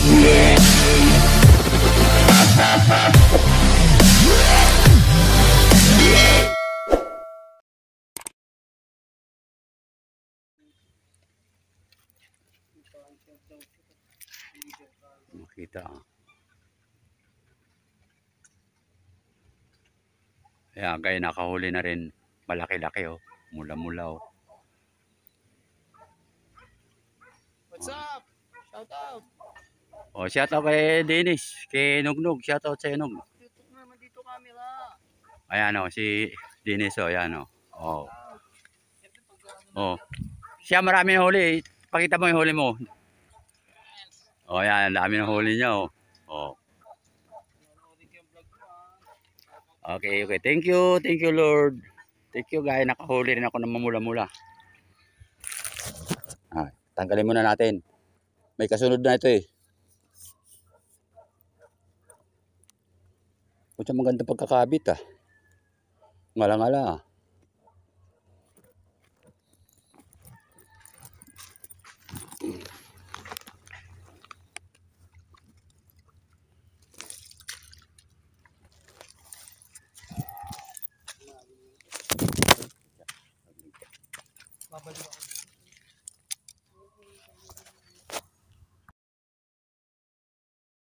Makita. Ayan, kaya nakahuli na rin. Malaki-laki oh. Mula-mula oh. What's up? Shout out. Oh, shout out kay Dennis, kay Nugnog, shout out sa Nog. YouTube naman dito camera. Ayan oh, si Dennis oh, ayan oh. Oh. Oh. Siya marami na huli. Pakita mo yung huli mo. Oh, ayan, dami ng huli niya oh. Oh. Okay, okay. Thank you Lord. Thank you guys, nakahuli rin ako ng mamula-mula. Ah, tanggalin muna natin. May kasunod na ito eh. Kung maganda pagkakabit ah. Ngala-ngala ah. Babalik ako.